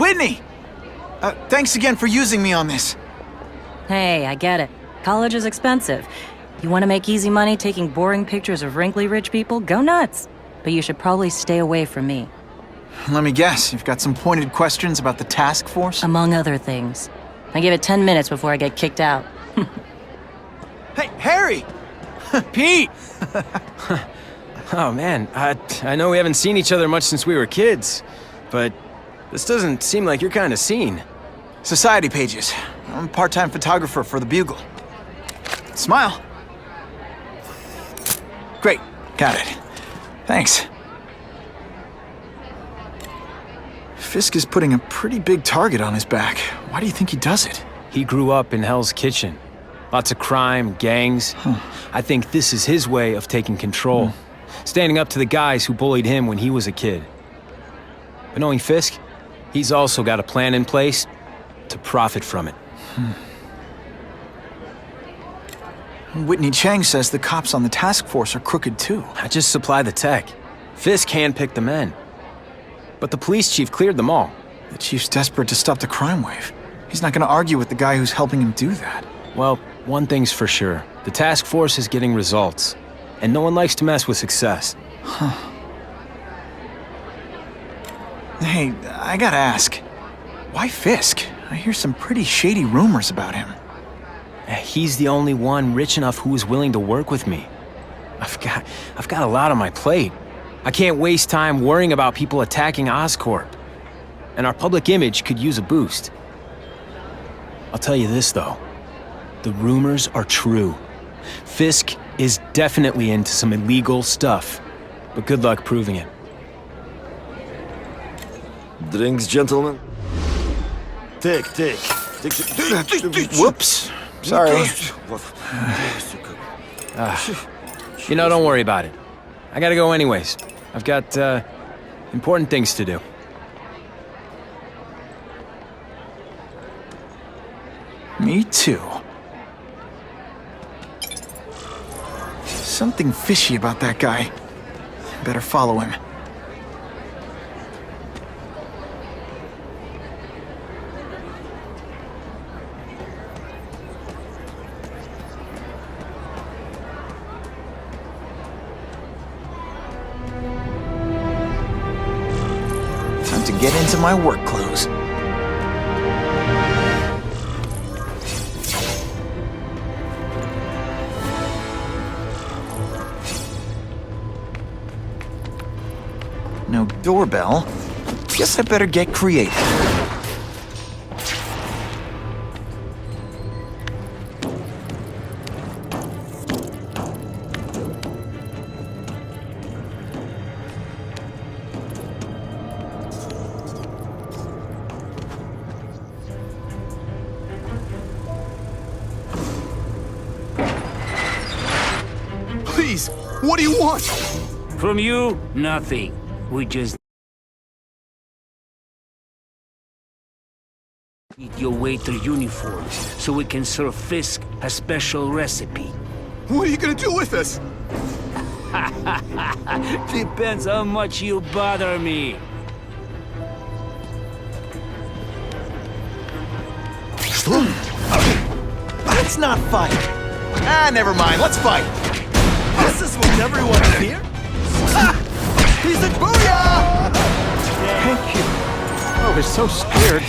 Whitney! Thanks again for using me on this. Hey, I get it. College is expensive. You want to make easy money taking boring pictures of wrinkly rich people? Go nuts! But you should probably stay away from me. Let me guess, you've got some pointed questions about the task force? Among other things. I give it 10 minutes before I get kicked out. Hey, Harry! Pete! Oh man, I know we haven't seen each other much since we were kids, but this doesn't seem like your kind of scene. Society pages. I'm a part-time photographer for the Bugle. Smile. Great, got it. Thanks. Fisk is putting a pretty big target on his back. Why do you think he does it? He grew up in Hell's Kitchen. Lots of crime, gangs. I think this is his way of taking control. Standing up to the guys who bullied him when he was a kid. But knowing Fisk, he's also got a plan in place to profit from it. Whitney Chang says the cops on the task force are crooked too. I just supply the tech. Fisk handpicked the men. But the police chief cleared them all. The chief's desperate to stop the crime wave. He's not gonna argue with the guy who's helping him do that. Well, one thing's for sure. The task force is getting results. And no one likes to mess with success. Hey, I gotta ask. Why Fisk? I hear some pretty shady rumors about him. He's the only one rich enough who is willing to work with me. I've got a lot on my plate. I can't waste time worrying about people attacking Oscorp. And our public image could use a boost. I'll tell you this, though. The rumors are true. Fisk is definitely into some illegal stuff. But good luck proving it. Drinks, gentlemen? Take. Whoops. Sorry. You know, don't worry about it. I gotta go anyways. I've got, important things to do. Me too. Something fishy about that guy. Better follow him. Time to get into my work clothes. No doorbell. Guess I better get creative. Please, what do you want? From you, nothing. We just need your waiter uniforms so we can serve Fisk a special recipe. What are you gonna do with us? Depends how much you bother me. Let's not fight. Never mind. Let's fight. This is what everyone's here? He's a booyah! Thank you. I was so scared.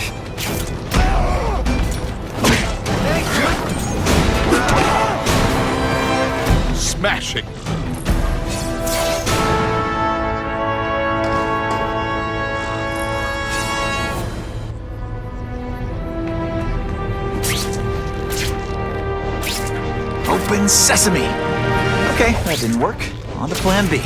Smashing. Open sesame. Okay, that didn't work. On to plan B.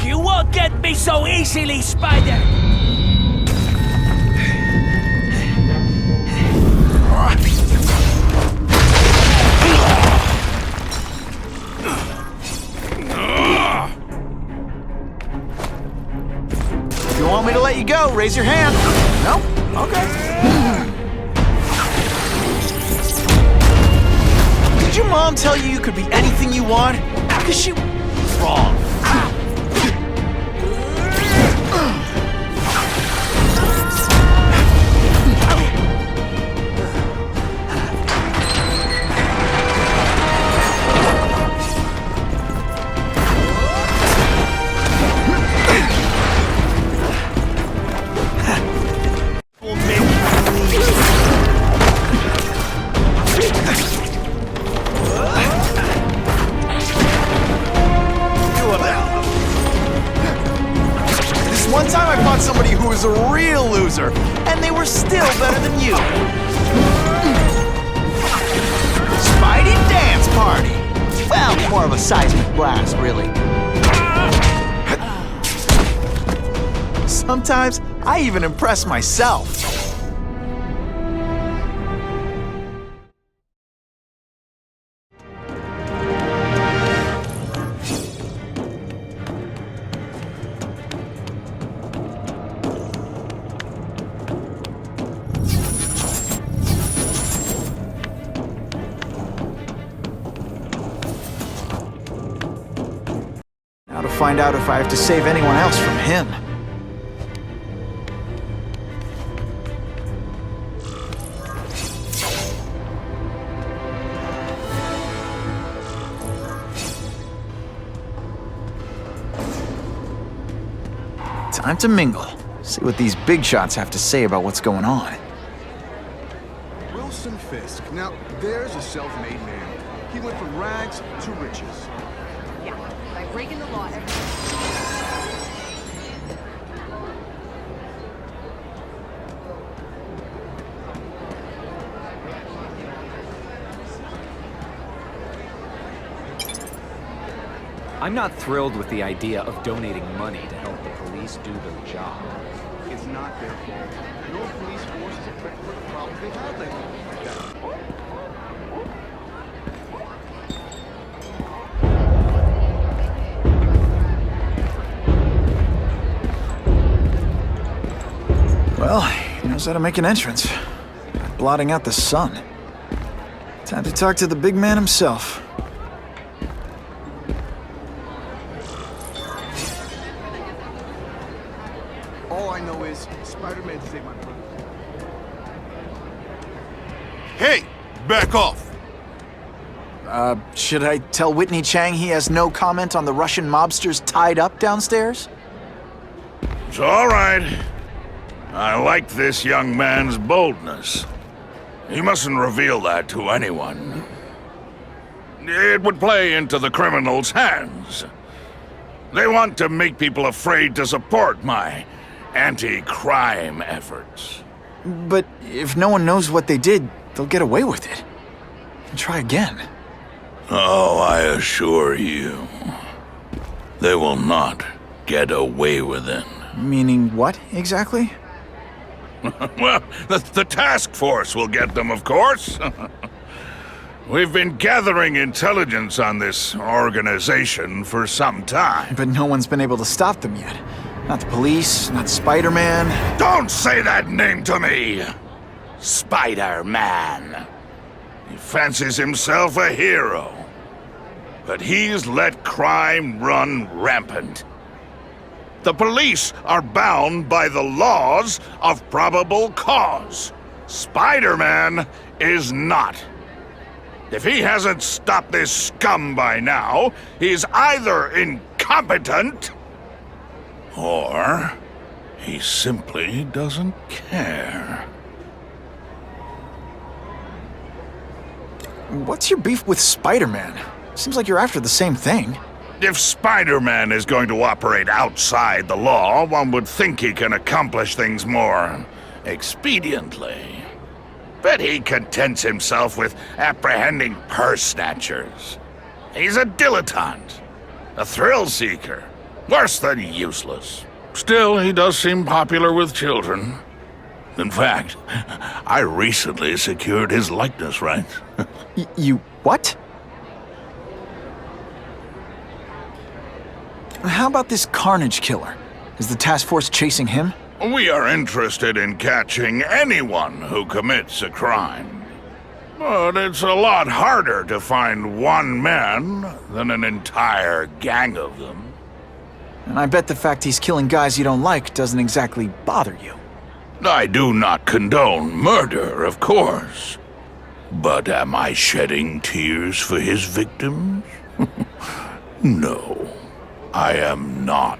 You won't get me so easily, Spider! raise your hand. No? Okay. Did your mom tell you could be anything you want? Because she was wrong. One time I fought somebody who was a real loser, and they were still better than you. Spidey dance party. Well, more of a seismic blast, really. Sometimes I even impress myself. Now to find out if I have to save anyone else from him. Time to mingle. See what these big shots have to say about what's going on. Wilson Fisk. Now, there's a self-made man. He went from rags to riches. Yeah, by breaking the law. I'm not thrilled with the idea of donating money to help the police do their job. It's not their fault. No police force is affected by the problems they've had lately. Well, he knows how to make an entrance. Blotting out the sun. Time to talk to the big man himself. All I know is Spider-Man saved my brother. Hey, back off. Should I tell Whitney Chang he has no comment on the Russian mobsters tied up downstairs? It's all right. I like this young man's boldness. He mustn't reveal that to anyone. It would play into the criminals' hands. They want to make people afraid to support my anti-crime efforts. But if no one knows what they did, they'll get away with it. And try again. Oh, I assure you, they will not get away with it. Meaning what, exactly? Well, the task force will get them, of course. We've been gathering intelligence on this organization for some time. But no one's been able to stop them yet. Not the police, not Spider-Man. Don't say that name to me! Spider-Man. He fancies himself a hero. But he's let crime run rampant. The police are bound by the laws of probable cause. Spider-Man is not. If he hasn't stopped this scum by now, he's either incompetent or he simply doesn't care. What's your beef with Spider-Man? Seems like you're after the same thing. If Spider-Man is going to operate outside the law, one would think he can accomplish things more expediently. But he contents himself with apprehending purse snatchers. He's a dilettante, a thrill-seeker, worse than useless. Still, he does seem popular with children. In fact, I recently secured his likeness rights. You what? How about this Carnage killer? Is the task force chasing him? We are interested in catching anyone who commits a crime. But it's a lot harder to find one man than an entire gang of them. And I bet the fact he's killing guys you don't like doesn't exactly bother you. I do not condone murder, of course. But am I shedding tears for his victims? No, I am not.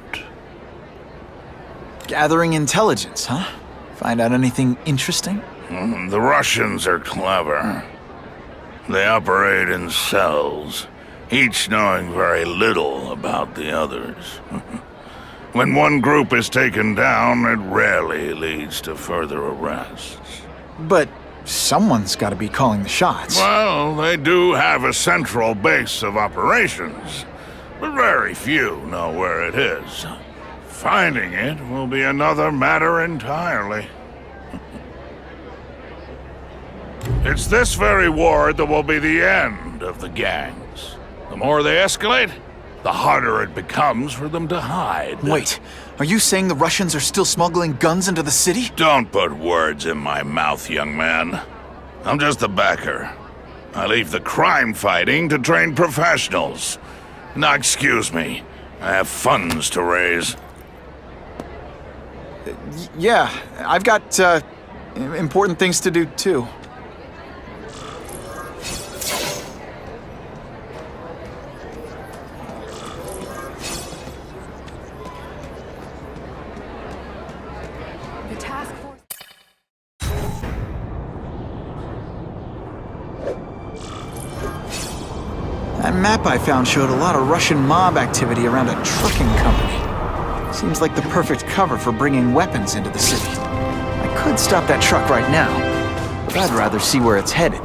Gathering intelligence, huh? Find out anything interesting? The Russians are clever. They operate in cells, each knowing very little about the others. When one group is taken down, it rarely leads to further arrests. But someone's got to be calling the shots. Well, they do have a central base of operations, but very few know where it is. Finding it will be another matter entirely. It's this very war that will be the end of the gangs. The more they escalate, the harder it becomes for them to hide. Wait, are you saying the Russians are still smuggling guns into the city? Don't put words in my mouth, young man. I'm just a backer. I leave the crime fighting to trained professionals. Now, excuse me. I have funds to raise. Yeah, I've got, important things to do, too. The task force. That map I found showed a lot of Russian mob activity around a trucking company. Seems like the perfect cover for bringing weapons into the city. I could stop that truck right now, but I'd rather see where it's headed.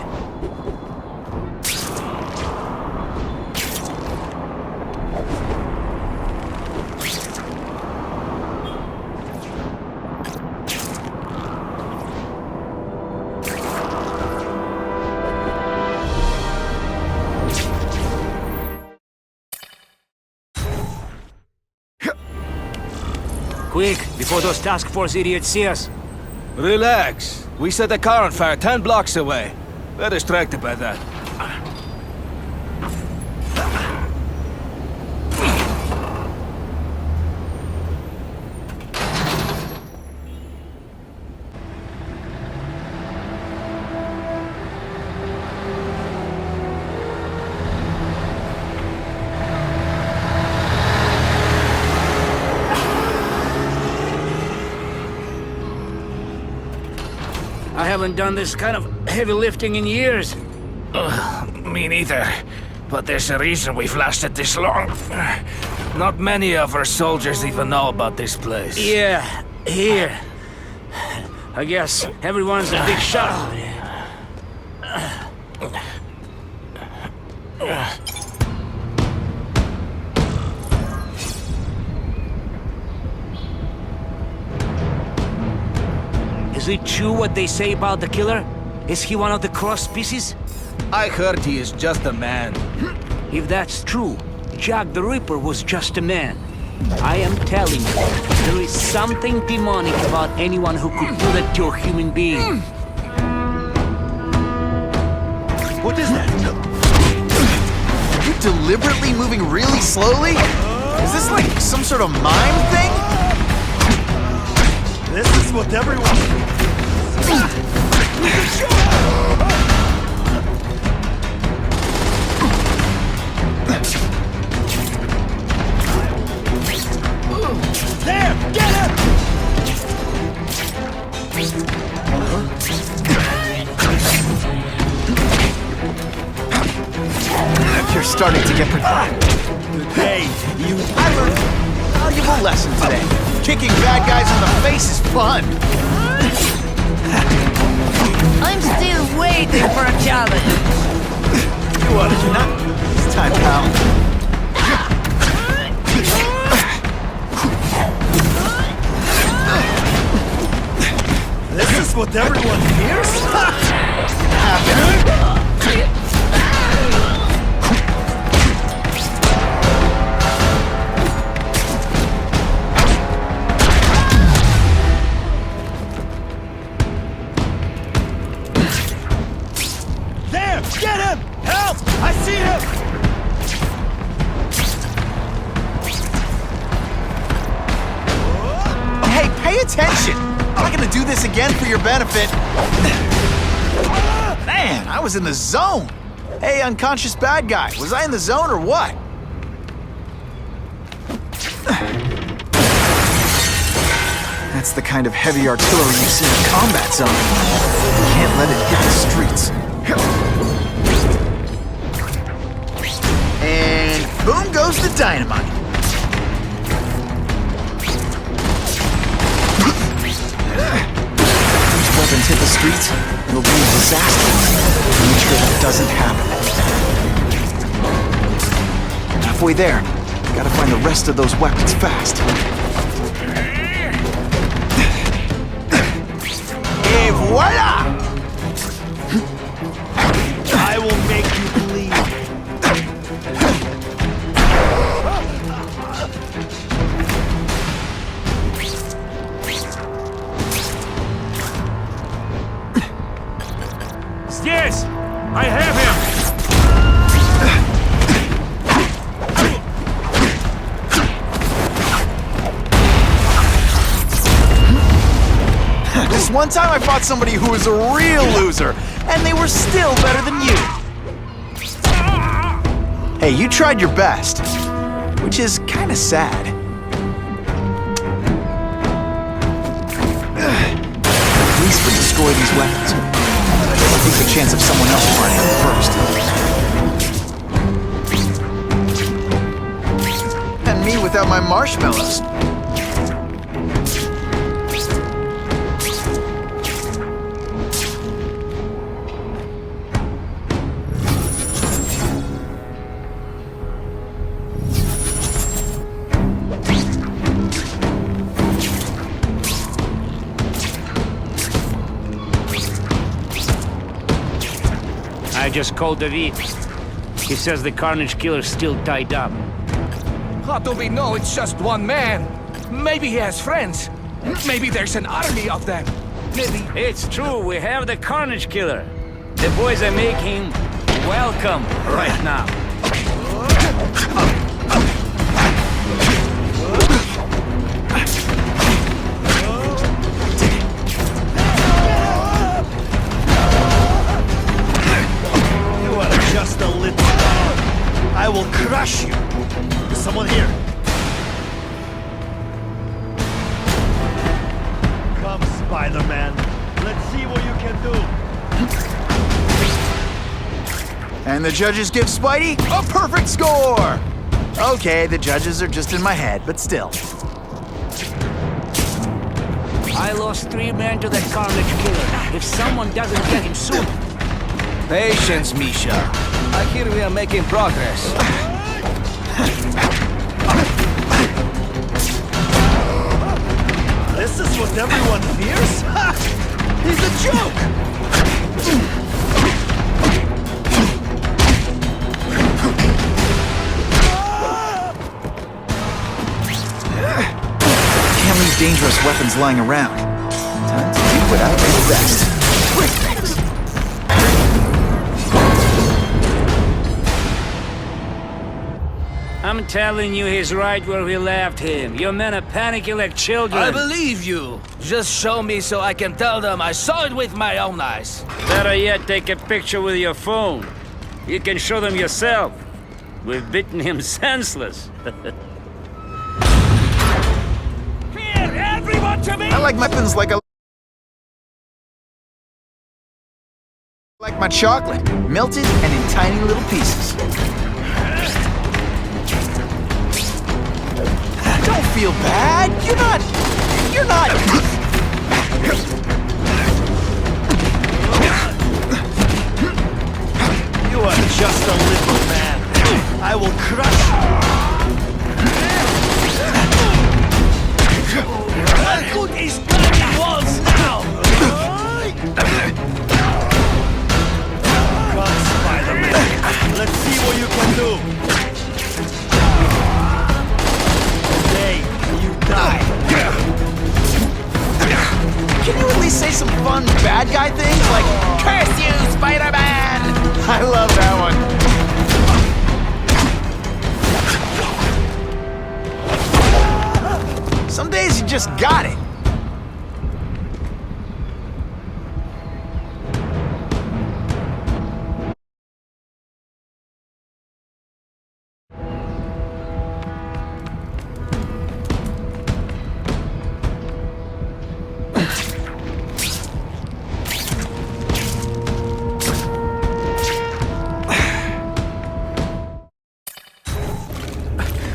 Quick, before those task force idiots see us. Relax. We set a car on fire 10 blocks away. They're distracted by that. I haven't done this kind of heavy lifting in years. Me neither. But there's a reason we've lasted this long. Not many of our soldiers even know about this place. Yeah, here. I guess everyone's a big shot. Is it true what they say about the killer? Is he one of the cross species? I heard he is just a man. If that's true, Jack the Ripper was just a man. I am telling you, there is something demonic about anyone who could do that to a human being. What is that? Are you deliberately moving really slowly? Is this like some sort of mime thing? This is what everyone... There! Get him! You're starting to get pretty... Hey, you... I learned a valuable lesson today. Kicking bad guys in the face is fun. I'm still waiting for a challenge. You wanted to not? It's time, pal. This is what everyone fears? There! Get him! Help! I see him! Hey, pay attention! I'm not gonna do this again for your benefit. Man, I was in the zone. Hey, unconscious bad guy, was I in the zone or what? That's the kind of heavy artillery you see in a combat zone. You can't let it hit the streets. And boom goes the dynamite. If these weapons hit the streets, it'll be a disaster. Make sure that doesn't happen. Halfway there. Gotta find the rest of those weapons fast. Et voila! I will make you bleed. Yes! I have him! This one time I fought somebody who was a real loser, and they were still better than you. Hey, you tried your best, which is kinda sad. At least we destroy these weapons. I'll take the chance of someone else finding them first. And me without my marshmallows. I just called David. He says the Carnage Killer's still tied up. How do we know it's just one man? Maybe he has friends. Maybe there's an army of them. Maybe... It's true, we have the Carnage Killer. The boys are making welcome right now. Just a little. I will crush you. Is someone here? Come, Spider-Man. Let's see what you can do. And the judges give Spidey a perfect score! Okay, the judges are just in my head, but still. I lost 3 men to that Carnage Killer. If someone doesn't get him soon... Patience, Misha. I hear we are making progress. This is what everyone fears? Ha! He's a joke! Can't leave dangerous weapons lying around. Time to do what I do best. Break things. I'm telling you, he's right where we left him. Your men are panicking like children. I believe you. Just show me so I can tell them I saw it with my own eyes. Better yet, take a picture with your phone. You can show them yourself. We've beaten him senseless. Here, everyone to me! I like weapons like my chocolate, melted and in tiny little pieces. Don't feel bad. You're not. You are just a little man. I will crush you. How good is climbing walls now? Come, Spider-Man. Let's see what you can do. Die. Can you at least say some fun bad guy things like, "Curse you, Spider-Man"? just got it.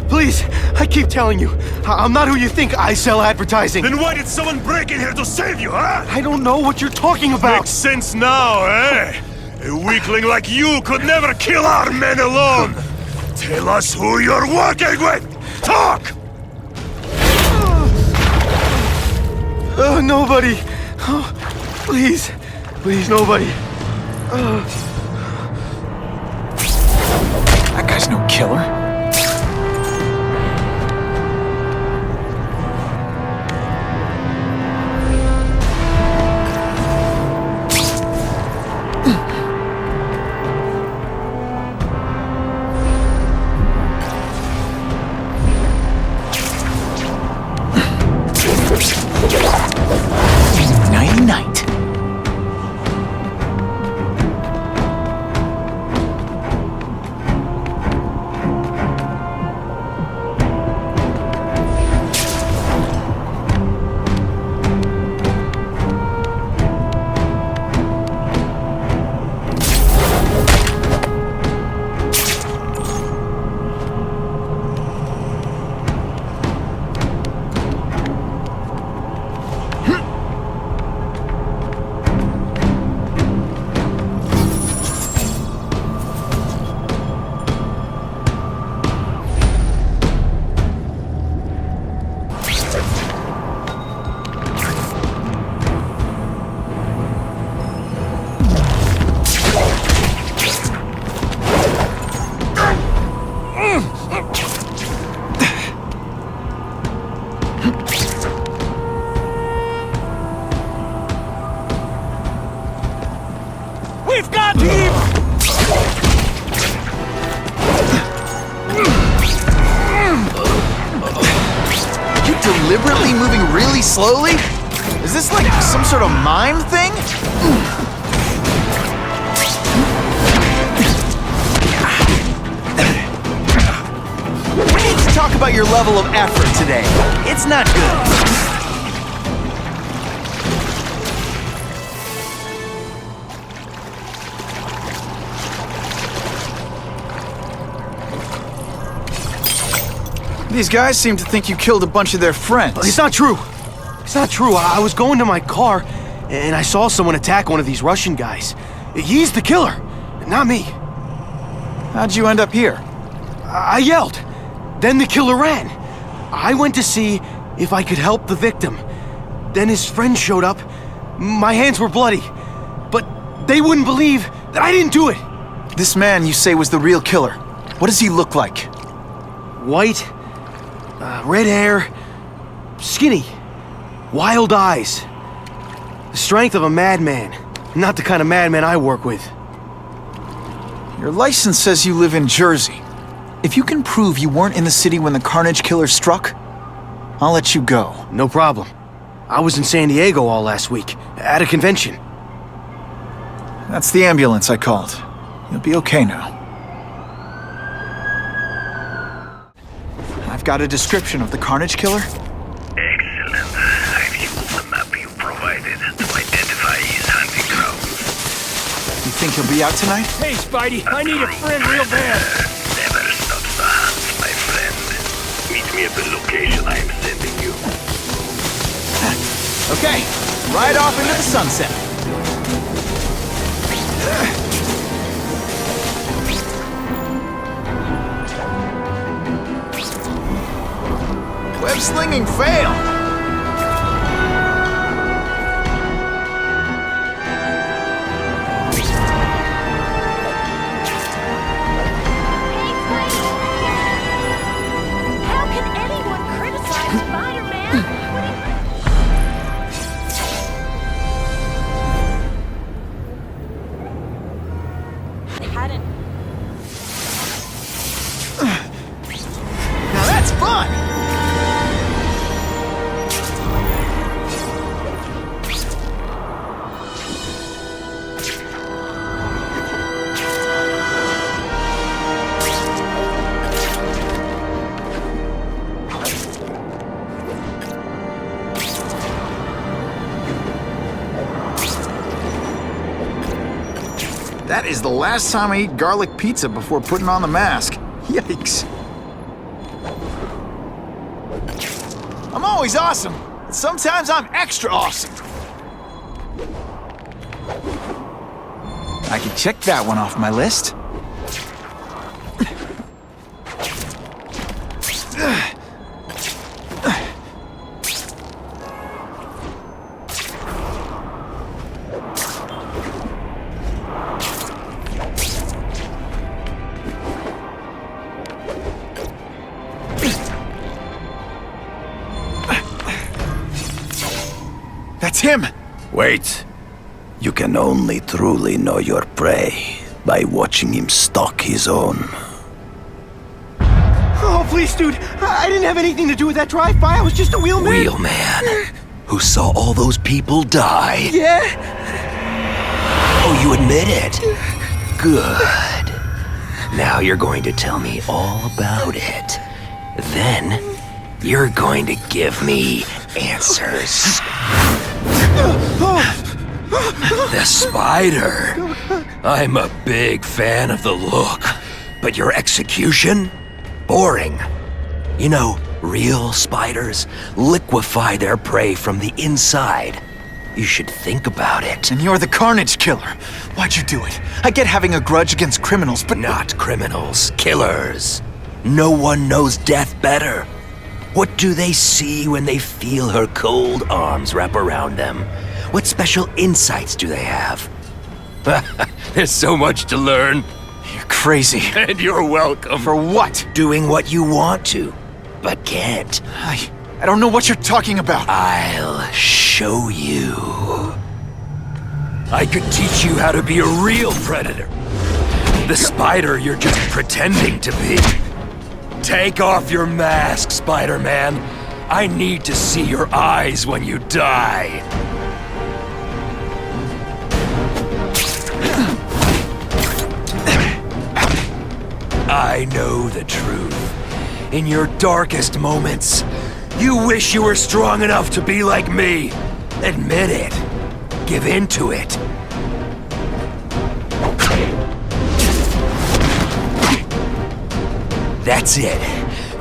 Please, I keep telling you, I'm not who you think. I sell advertising. Then why did someone break in here to save you, huh? I don't know what you're talking about. Makes sense now, eh? A weakling like you could never kill our men alone. Tell us who you're working with. Talk! Nobody. Oh, please. Please, nobody. That guy's no killer. Night. We've got him! You deliberately moving really slowly? Is this like some sort of mime thing? We need to talk about your level of effort today. It's not good. These guys seem to think you killed a bunch of their friends. It's not true. It's not true. I was going to my car, and I saw someone attack one of these Russian guys. He's the killer, not me. How'd you end up here? I yelled. Then the killer ran. I went to see if I could help the victim. Then his friend showed up. My hands were bloody. But they wouldn't believe that I didn't do it. This man you say was the real killer. What does he look like? White, red hair, skinny, wild eyes. The strength of a madman. Not the kind of madman I work with. Your license says you live in Jersey. If you can prove you weren't in the city when the Carnage Killer struck, I'll let you go. No problem. I was in San Diego all last week, at a convention. That's the ambulance I called. You'll be okay now. I've got a description of the Carnage Killer. Excellent. I've used the map you provided to identify his hunting grounds. You think he'll be out tonight? Hey, Spidey, I need a friend real bad. Never stops the hunt, my friend. Meet me at the location I am sending you. Okay, right off into the sunset. Web slinging fail. How can anyone criticize Spider-Man? Hadn't. Now that's fun. is the last time I eat garlic pizza before putting on the mask. Yikes. I'm always awesome. Sometimes I'm extra awesome. I can check that one off my list. That's him! Wait. You can only truly know your prey by watching him stalk his own. Oh, please, dude. I didn't have anything to do with that drive-by. I was just a wheelman. Wheelman? Who saw all those people die? Yeah? Oh, you admit it? Good. Now you're going to tell me all about it. Then, you're going to give me answers. The spider. I'm a big fan of the look, but your execution? Boring. You know, real spiders liquefy their prey from the inside. You should think about it. And you're the Carnage Killer. Why'd you do it? I get having a grudge against criminals, but... Not criminals, killers. No one knows death better. What do they see when they feel her cold arms wrap around them? What special insights do they have? There's so much to learn. You're crazy. And you're welcome. For what? Doing what you want to, but can't. I don't know what you're talking about. I'll show you. I could teach you how to be a real predator. The spider you're just pretending to be. Take off your mask, Spider-Man. I need to see your eyes when you die. I know the truth. In your darkest moments, you wish you were strong enough to be like me. Admit it. Give in to it. That's it.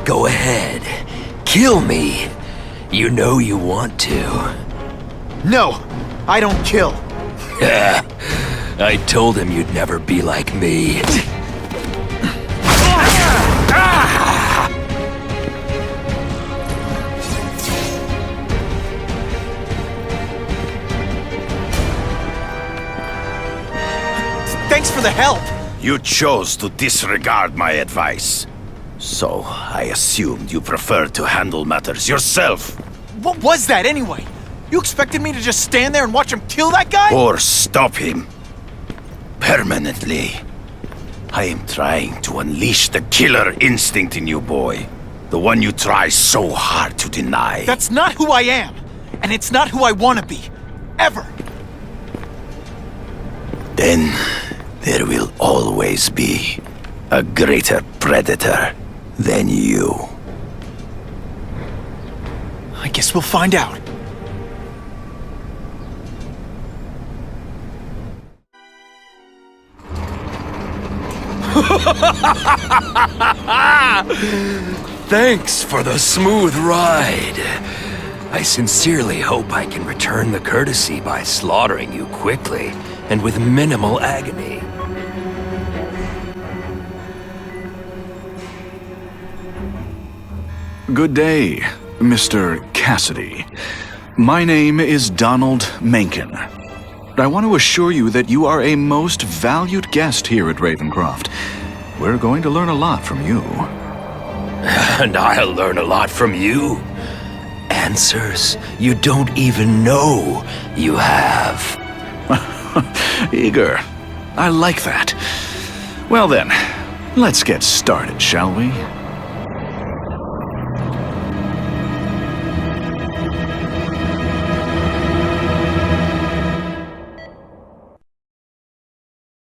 Go ahead. Kill me. You know you want to. No, I don't kill. I told him you'd never be like me. Thanks for the help. You chose to disregard my advice. So, I assumed you preferred to handle matters yourself. What was that anyway? You expected me to just stand there and watch him kill that guy? Or stop him. Permanently. I am trying to unleash the killer instinct in you, boy. The one you try so hard to deny. That's not who I am. And it's not who I want to be. Ever. Then, there will always be a greater predator than you. I guess we'll find out. Thanks for the smooth ride. I sincerely hope I can return the courtesy by slaughtering you quickly and with minimal agony. Good day, Mr. Kasady. My name is Donald Mencken. I want to assure you that you are a most valued guest here at Ravencroft. We're going to learn a lot from you. And I'll learn a lot from you. Answers you don't even know you have. Eager. I like that. Well then, let's get started, shall we?